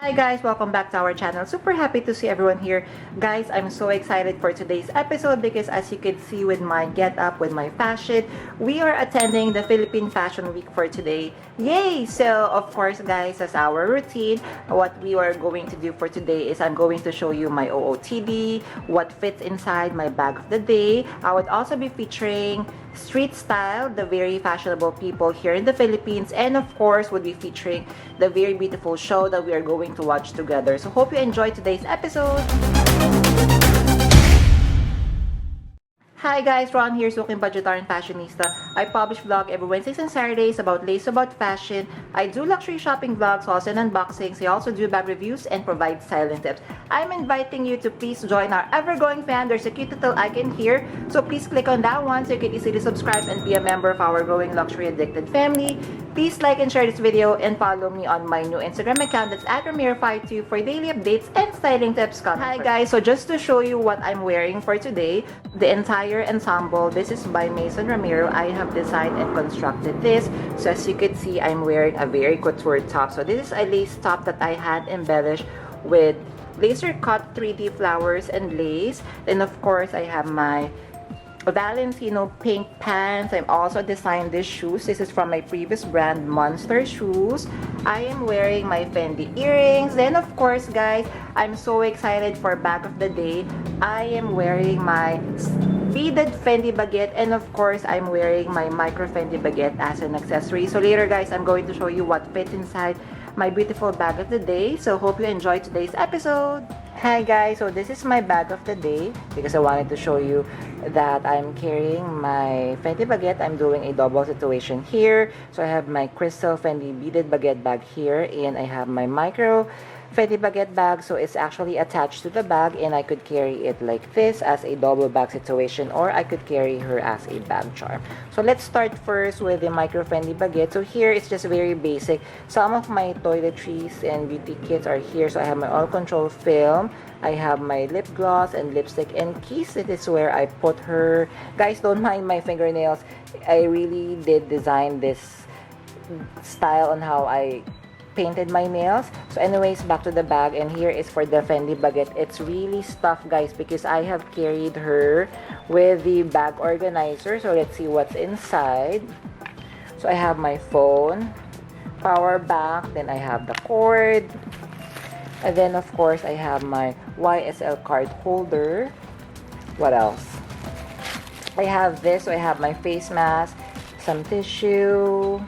Hi guys, welcome back to our channel. Super happy to see everyone here. Guys, I'm so excited for today's episode because as you can see with my get up, with my fashion, we are attending the Philippine Fashion Week for today. Yay! So, of course guys, as our routine, what we are going to do for today is I'm going to show you my OOTD, what fits inside my bag of the day. I would also be featuring Streestyle, the very fashionable people here in the Philippines, and of course would be featuring the very beautiful show that we are going to watch together. So hope you enjoy today's episode. Hi guys, Ron here, Suking Budgetarian Fashionista. I publish vlog every Wednesdays and Saturdays about lace about fashion. I do luxury shopping vlogs, also and unboxings. I also do bag reviews and provide styling tips. I'm inviting you to please join our ever-growing fan. There's a cute little icon here, so please click on that one so you can easily subscribe and be a member of our growing luxury addicted family. Please like and share this video and follow me on my new Instagram account that's at Ramiro52 for daily updates and styling tips. Hi guys, so just to show you what I'm wearing for today, the entire ensemble, this is by Mason Ramiro. I have designed and constructed this. So as you can see, I'm wearing a very couture top. So this is a lace top that I had embellished with laser cut 3D flowers and lace. Then of course I have my Valentino pink pants. I'm also designed these shoes. This is from my previous brand, Monster Shoes. I am wearing my Fendi earrings. Then of course guys, I'm so excited for bag of the day. I am wearing my beaded Fendi Baguette, and of course I'm wearing my micro Fendi Baguette as an accessory. So later guys, I'm going to show you what fits inside my beautiful bag of the day. So hope you enjoy today's episode. Hi guys, so this is my bag of the day because I wanted to show you that I'm carrying my Fendi Baguette. I'm doing a double situation here. So I have my crystal Fendi beaded baguette bag here, and I have my micro Fendi Baguette bag. So it's actually attached to the bag, and I could carry it like this as a double bag situation, or I could carry her as a bag charm. So let's start first with the micro Fendi Baguette. So here it's just very basic. Some of my toiletries and beauty kits are here. So I have my oil control film, I have my lip gloss and lipstick and keys. It is where I put her. Guys, don't mind my fingernails. I really did design this style on how I painted my nails. So anyways, back to the bag, and here is for the Fendi Baguette. It's really stuffed guys because I have carried her with the bag organizer. So let's see what's inside. So I have my phone, power bank, then I have the cord, and then of course I have my YSL card holder. What else? I have this. So I have my face mask, some tissue,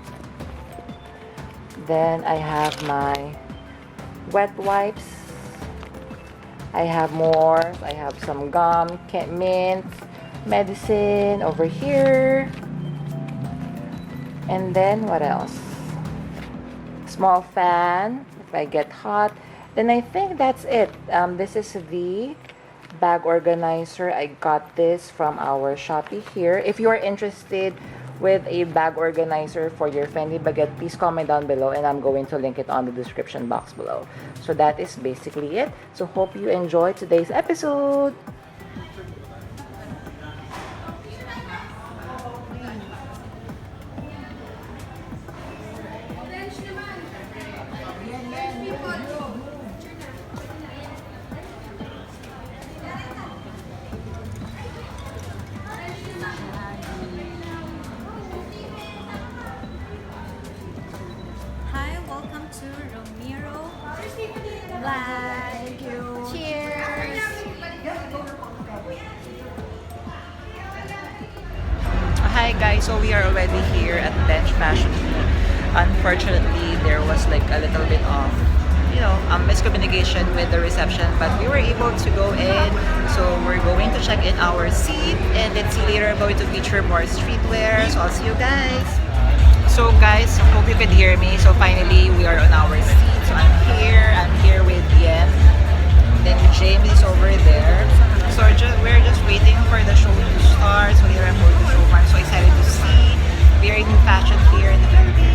then I have my wet wipes, I have more, I have some gum, mint, medicine over here, and then what else? Small fan if I get hot. Then I think that's it. This is the bag organizer. I got this from our Shopee here. If you are interested with a bag organizer for your Fendi Baguette, please comment down below and I'm going to link it on the description box below. So that is basically it. So hope you enjoyed today's episode. To Ramiro Thank you. Cheers. Hi guys, so we are already here at Bench Fashion Week. Unfortunately, there was like a little bit of miscommunication with the reception, but we were able to go in. So we're going to check in our seat, and let's see later. I'm going to feature more streetwear. So I'll see you guys. So guys, hope you can hear me. So finally, we are on our seat. So I'm here with Yen. Then James is over there. So we're just waiting for the show to start. So here I'm going to show. I'm so excited to see very new fashion here in the Philippines.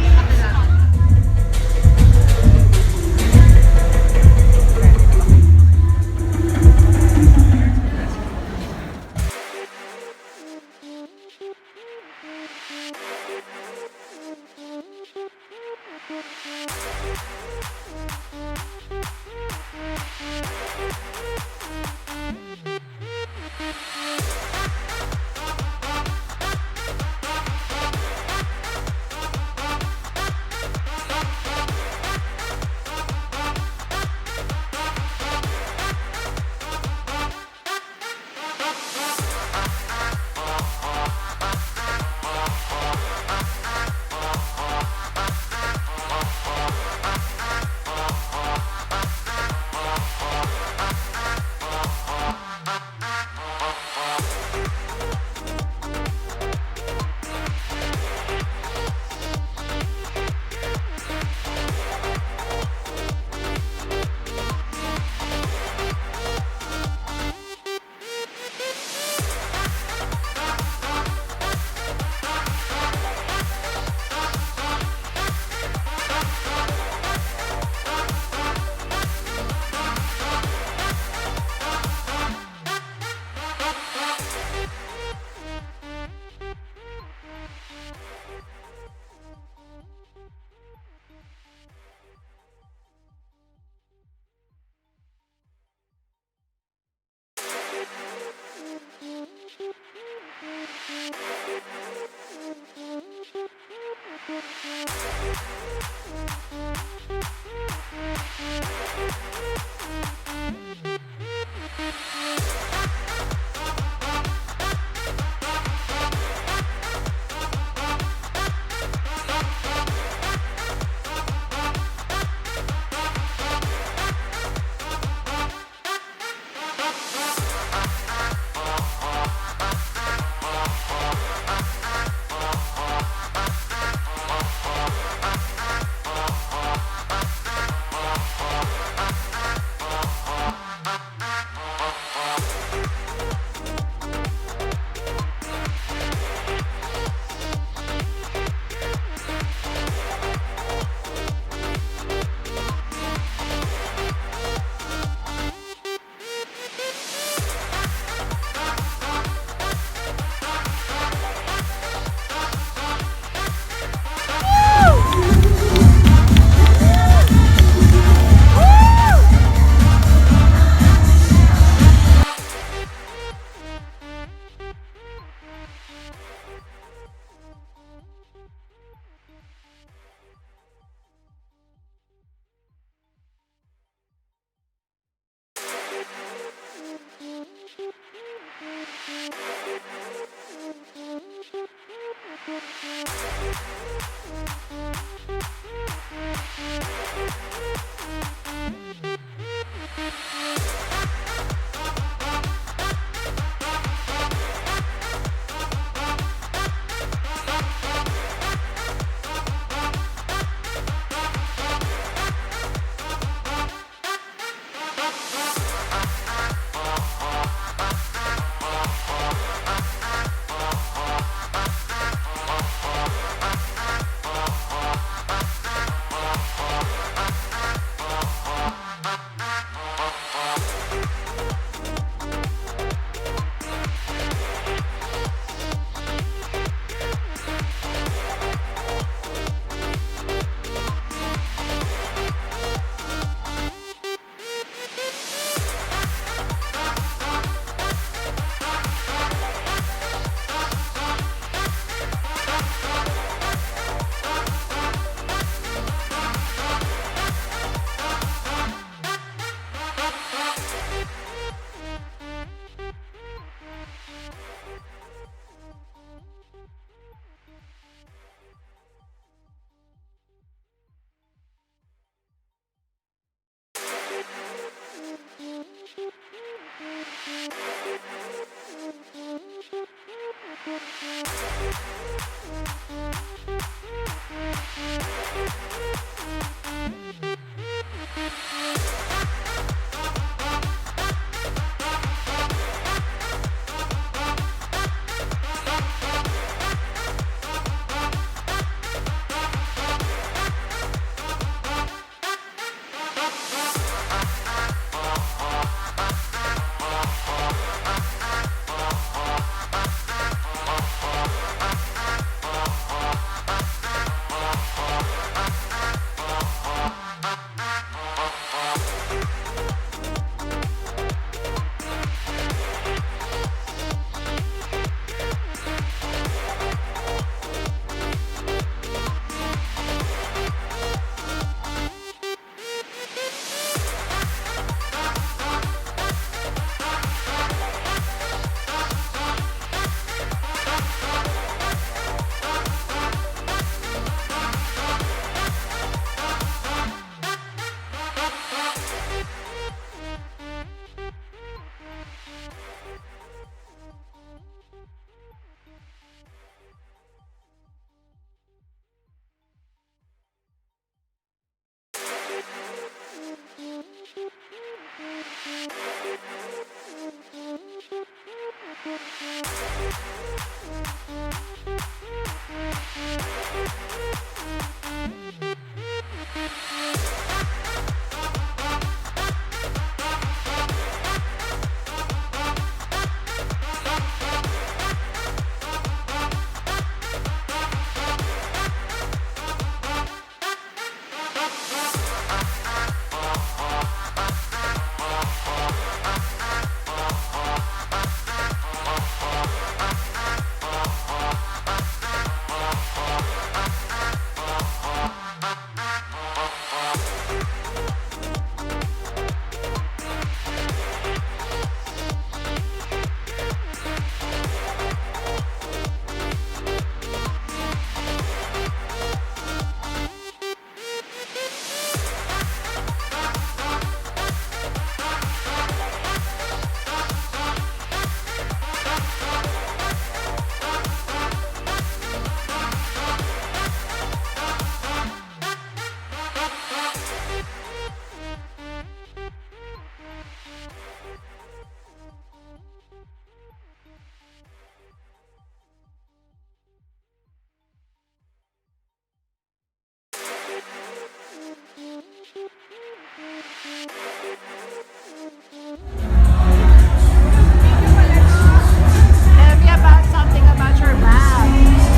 Tell me about something about your bag.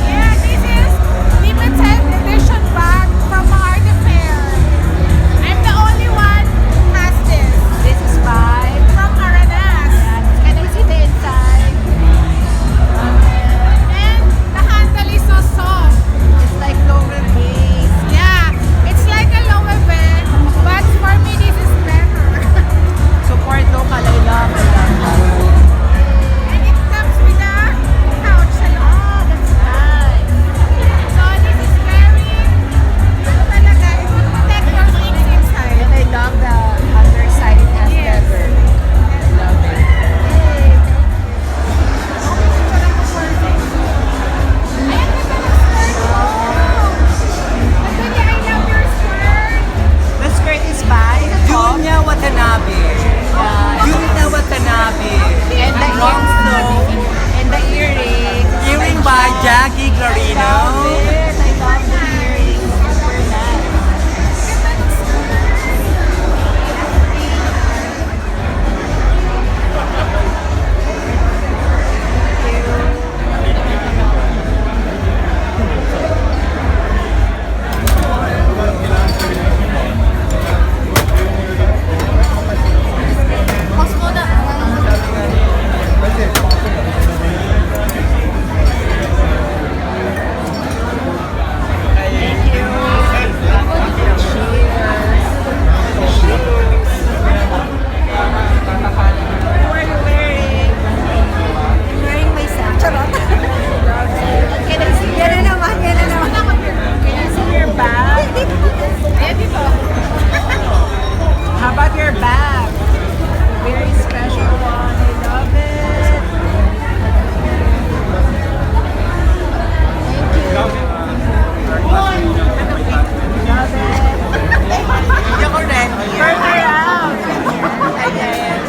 Yeah, this is limited edition bag from Art Fair. I'm the only one who has this. This is five. From Aranas. Can I see the inside? And the handle is so soft. It's like lower base. Yeah, it's like a lower bed, but for me this is better. Support local. I love it. And it comes with a pouch sa loob. Ah, that's nice. So this is very, ano talaga, it will protect your things inside. And I love the underside. It has Yes. leather. I love it. Hey, Ayan, ganda ng skirt mo! Madali, I love your skirt! the skirt is by Junya Watanabe. Junya Watanabe. and the Long sleeve. and the earrings. Earring by Jackie I love Clarino. it. I love the earrings. Super nice. How about your bag? Very special one. I love it. Thank you. Love it. You're correct. Turn around. Yes.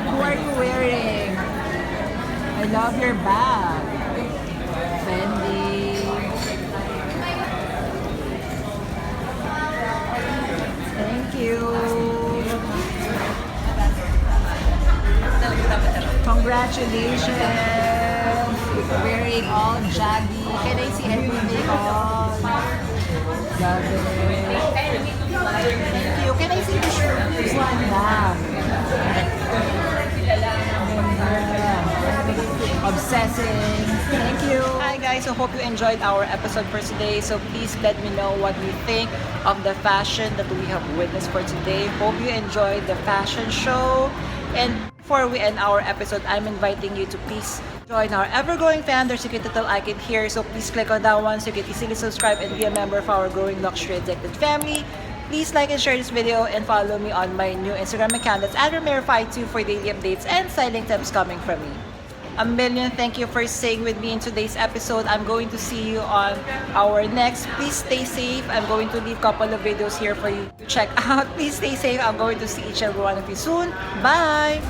Who are you wearing? I love your bag. Fendi. Thank you. Congratulations. Wearing all jaggy. Can I see everything on? Love it. Thank you. Can I see the shoes? Wow. Obsessing. Thank you. Hi guys, so hope you enjoyed our episode for today. So please let me know what you think of the fashion that we have witnessed for today. Hope you enjoyed the fashion show. And before we end our episode, I'm inviting you to please Join our ever-growing fan. There's a cute little icon here, so please click on that one so you can easily subscribe and be a member of our growing luxury executive family. Please like and share this video and follow me on my new Instagram account. That's @Romero52 for daily updates and styling tips coming from me. A million thank you for staying with me in today's episode. I'm going to see you on our next. Please stay safe. I'm going to leave a couple of videos here for you to check out. Please stay safe. I'm going to see each and every one of you soon. Bye!